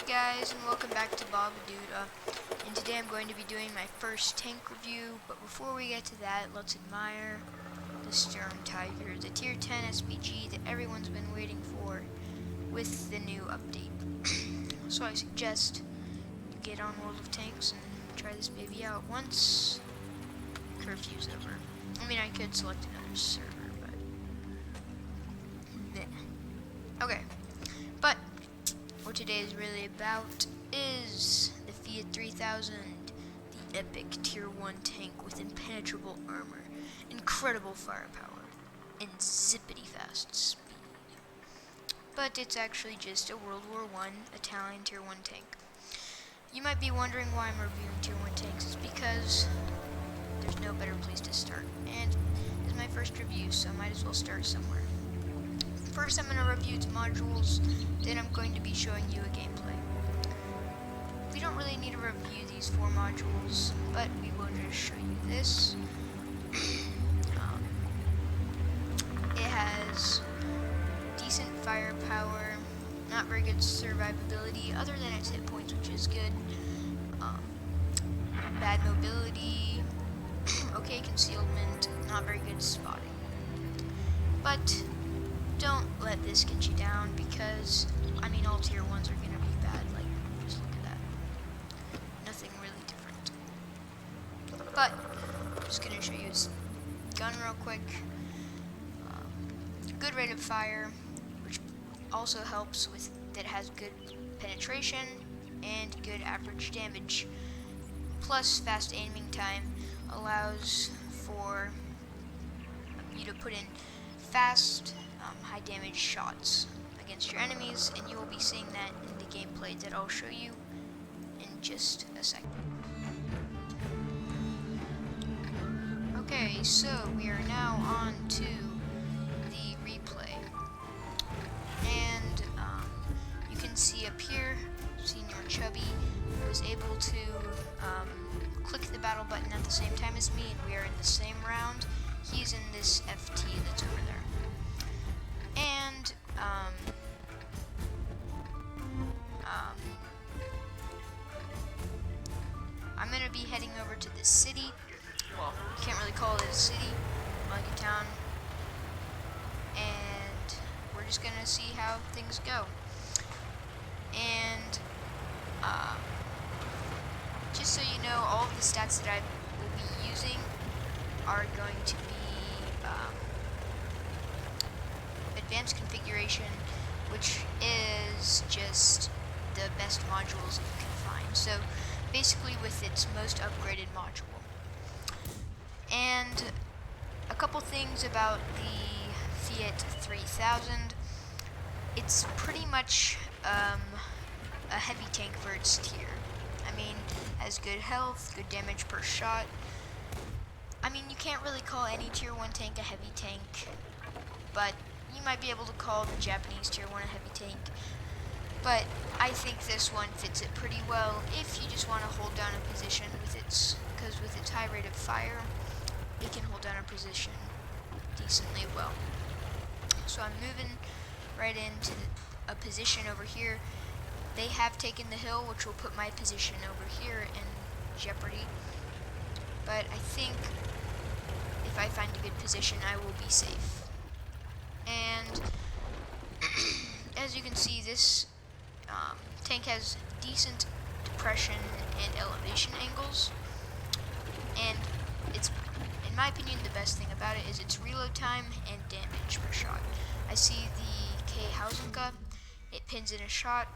guys, and welcome back to Dude. And today I'm going to be doing my first tank review, but before we get to that, let's admire the Stern Tiger, the tier 10 SPG that everyone's been waiting for with the new update. So I suggest you get on World of Tanks and try this baby out once curfew's over. I mean, I could select another server, but okay. But what today is really about is the Fiat 3000, the epic tier 1 tank with impenetrable armor, incredible firepower, and zippity fast speed. But it's actually just a World War I Italian tier 1 tank. You might be wondering why I'm reviewing tier 1 tanks. It's because there's no better place to start, and this is my first review, so I might as well start somewhere. First, I'm going to review its modules, then I'm going to be showing you a gameplay. We don't really need to review these 4 modules, but we will just show you this. It has decent firepower, not very good survivability, other than its hit points, which is good. Bad mobility, okay concealment, not very good spotting. But don't let this get you down, because I mean all tier 1s are going to be bad. Like, just look at that. Nothing really different. But I'm just going to show you its gun real quick. Good rate of fire, which also helps with that it has good penetration and good average damage. Plus fast aiming time allows for you to put in fast high damage shots against your enemies, and you will be seeing that in the gameplay that I'll show you in just a second. Okay, so we are now on to the replay, and you can see up here Senior Chubby was able to click the battle button at the same time as me, and we are in the same round. He's in this FT that's over there. And, I'm going to be heading over to the city. Well, you can't really call it a city, like a town. And we're just going to see how things go. And, just so you know, all of the stats that I will be using are going to be advanced configuration, which is just the best modules you can find. So basically with its most upgraded module. And a couple things about the Fiat 3000. It's pretty much a heavy tank for its tier. I mean, has good health, good damage per shot. I mean, you can't really call any tier 1 tank a heavy tank, but you might be able to call the Japanese tier 1 a heavy tank. But I think this one fits it pretty well if you just want to hold down a position with because with its high rate of fire, it can hold down a position decently well. So I'm moving right into a position over here. They have taken the hill, which will put my position over here in jeopardy. But I think if I find a good position, I will be safe. And as you can see, this tank has decent depression and elevation angles. And it's, in my opinion, the best thing about it is its reload time and damage per shot. I see the K Hausenka, it pins in a shot.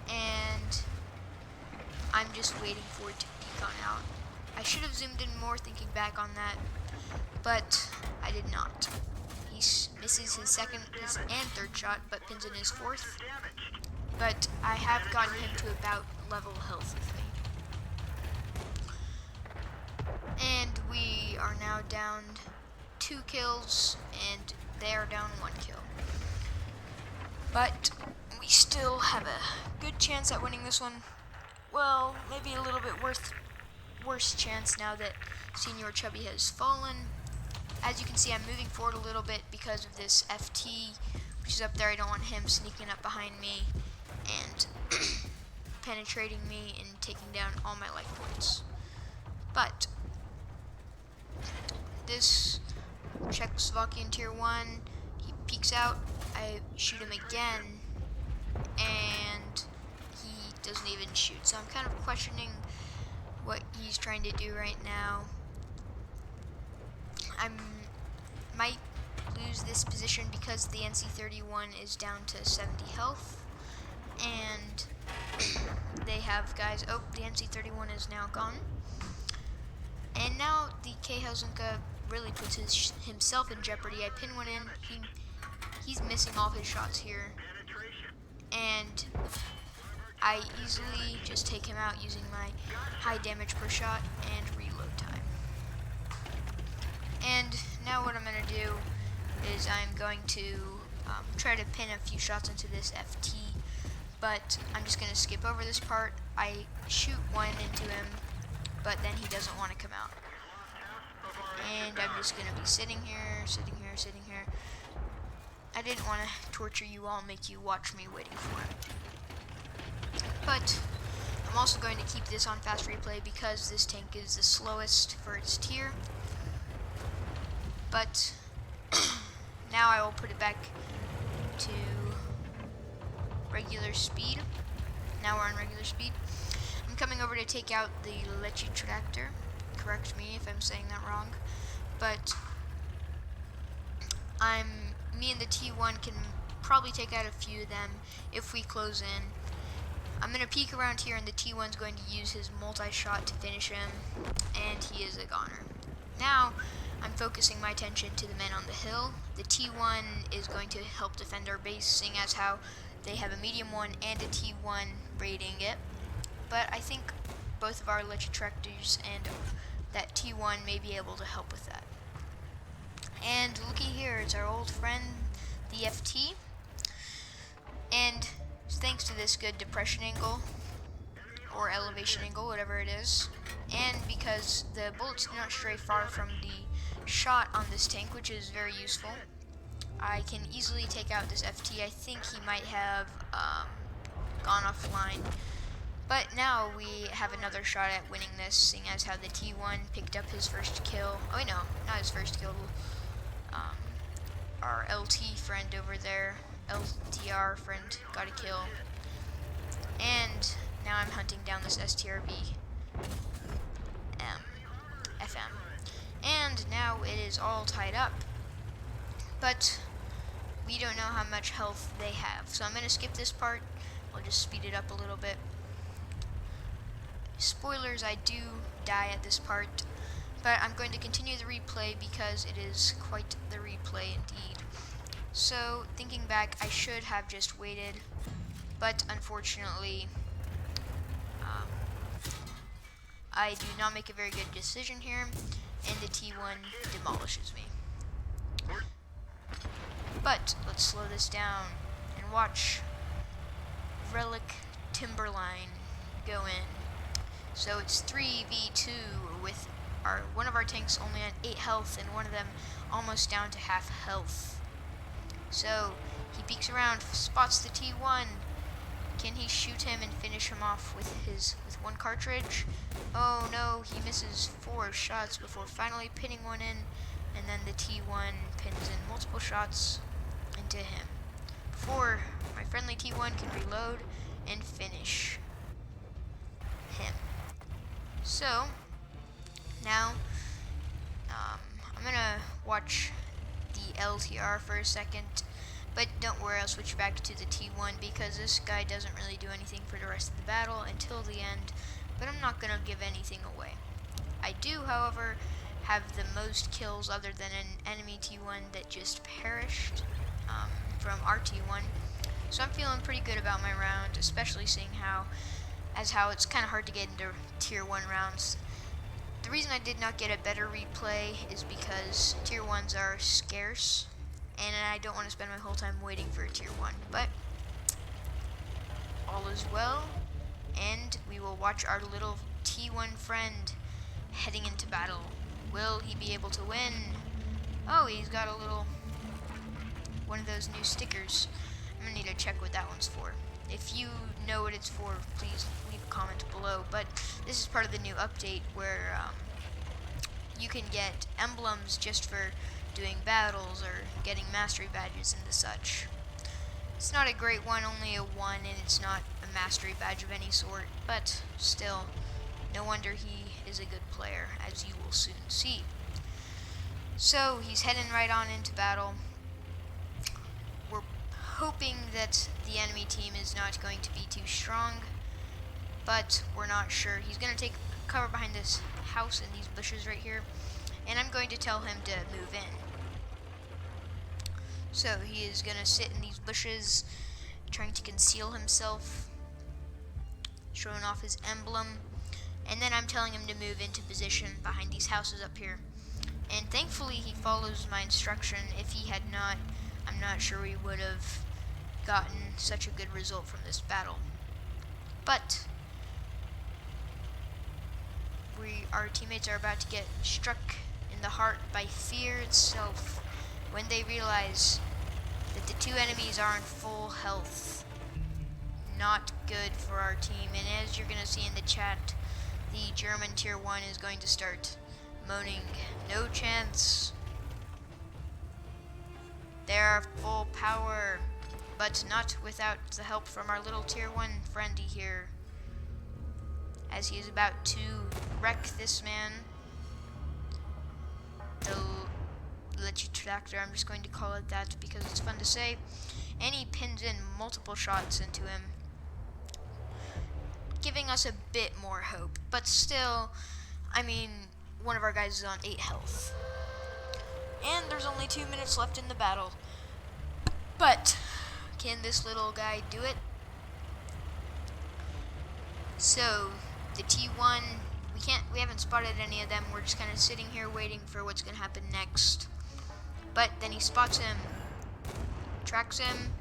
And I'm just waiting for it to decon out. I should have zoomed in more thinking back on that, but I did not. He misses his second and third shot, but pins in his fourth. But I have gotten him to about level health with me. And we are now down 2 kills, and they are down 1 kill. But we still have a good chance at winning this one. Well, maybe a little bit worse chance now that Senior Chubby has fallen. As you can see, I'm moving forward a little bit because of this FT, which is up there. I don't want him sneaking up behind me. and penetrating me and taking down all my life points. But this Czechoslovakian tier 1, he peeks out, I shoot him again, and he doesn't even shoot. So I'm kind of questioning what he's trying to do right now. I might lose this position because the NC-31 is down to 70 health, and they have guys. Oh, the NC-31 is now gone, and now the K-Helsinka really puts himself in jeopardy. I pin one in. He's missing all his shots here, and I easily just take him out using my high damage per shot and reload time. And now what I'm going to do is I'm going to try to pin a few shots into this FT, but I'm just going to skip over this part. I shoot one into him, but then he doesn't want to come out. And I'm just going to be sitting here. I didn't want to torture you all and make you watch me waiting for him. But I'm also going to keep this on fast replay because this tank is the slowest for its tier. But now I will put it back to regular speed. Now we're on regular speed. I'm coming over to take out the Untitled Chapter. Correct me if I'm saying that wrong. But me and the T1 can probably take out a few of them if we close in. I'm going to peek around here, and the T1's going to use his multi-shot to finish him, and he is a goner. Now, I'm focusing my attention to the men on the hill. The T1 is going to help defend our base, seeing as how they have a medium 1 and a T1 raiding it. But I think both of our Untitled Chapters and that T1 may be able to help with that. And looky here, it's our old friend, the FT. And thanks to this good depression angle, or elevation angle, whatever it is, and because the bullets do not stray far from the shot on this tank, which is very useful, I can easily take out this FT. I think he might have gone offline. But now we have another shot at winning this, seeing as how the T1 picked up his first kill. Oh wait, no, not his first kill. Our LT friend over there, LTR friend, got a kill. And now I'm hunting down this STRV FM. And now it is all tied up. But we don't know how much health they have. So I'm going to skip this part. I'll just speed it up a little bit. Spoilers, I do die at this part, but I'm going to continue the replay because it is quite the replay indeed. So, thinking back, I should have just waited, but unfortunately, I do not make a very good decision here, and the T1 demolishes me. But, let's slow this down and watch Relic Timberline go in. So it's 3v2 with one of our tanks only at 8 health and one of them almost down to half health. So he peeks around, spots the T1. Can he shoot him and finish him off with one cartridge? Oh no, he misses 4 shots before finally pinning one in, and then the T1 pins in multiple shots into him before my friendly T1 can reload and finish him. So now I'm gonna watch the LTR for a second, but don't worry, I'll switch back to the T1 because this guy doesn't really do anything for the rest of the battle until the end, but I'm not gonna give anything away. I do, however, have the most kills other than an enemy T1 that just perished from our T1, so I'm feeling pretty good about my round, especially seeing how it's kind of hard to get into tier 1 rounds. The reason I did not get a better replay is because tier 1s are scarce, and I don't want to spend my whole time waiting for a tier 1. But all is well, and we will watch our little T1 friend heading into battle. Will he be able to win? Oh, he's got one of those new stickers. I'm gonna need to check what that one's for. if you know what it's for, please leave a comment below. But this is part of the new update where you can get emblems just for doing battles or getting mastery badges and the such. It's not a great one, only a 1, and it's not a mastery badge of any sort, but still, no wonder he is a good player, as you will soon see. So he's heading right on into battle. We're hoping that the enemy team is not going to be too strong, but we're not sure. He's going to take cover behind this house and these bushes right here, and I'm going to tell him to move in. So he is going to sit in these bushes, trying to conceal himself, showing off his emblem, and then I'm telling him to move into position behind these houses up here. And thankfully he follows my instruction. If he had not, I'm not sure we would have gotten such a good result from this battle. But our teammates are about to get struck in the heart by fear itself when they realize that the two enemies are in full health. Not good for our team, and as you're going to see in the chat, the German tier 1 is going to start moaning, no chance. They're full power, but not without the help from our little tier 1 friendy here, as he is about to wreck this man. The Untitled Chapter, I'm just going to call it that because it's fun to say. And he pins in multiple shots into him, giving us a bit more hope. But still, I mean, one of our guys is on 8 health. And there's only 2 minutes left in the battle. But can this little guy do it? So the T1, we haven't spotted any of them. We're just kind of sitting here waiting for what's going to happen next. But then he spots him, tracks him,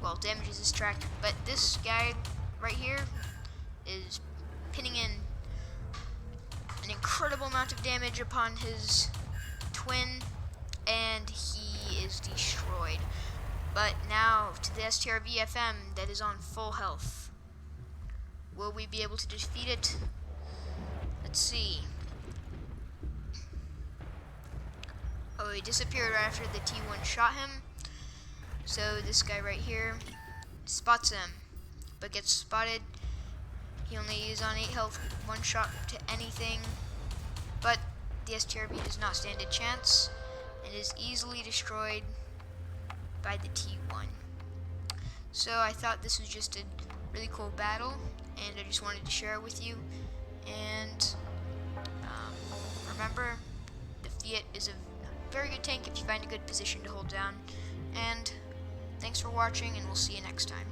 well, damages his track. But this guy right here is pinning in an incredible amount of damage upon his twin, and he is destroyed. But now to the STR VFM that is on full health. Will we be able to defeat it? Let's see. Oh, he disappeared right after the T1 shot him. So this guy right here spots him, but gets spotted. He only is on 8 health, 1 shot to anything. But the STRV does not stand a chance and is easily destroyed by the T1. So I thought this was just a really cool battle, and I just wanted to share it with you. And remember, the Fiat is a very good tank if you find a good position to hold down. And thanks for watching, and we'll see you next time.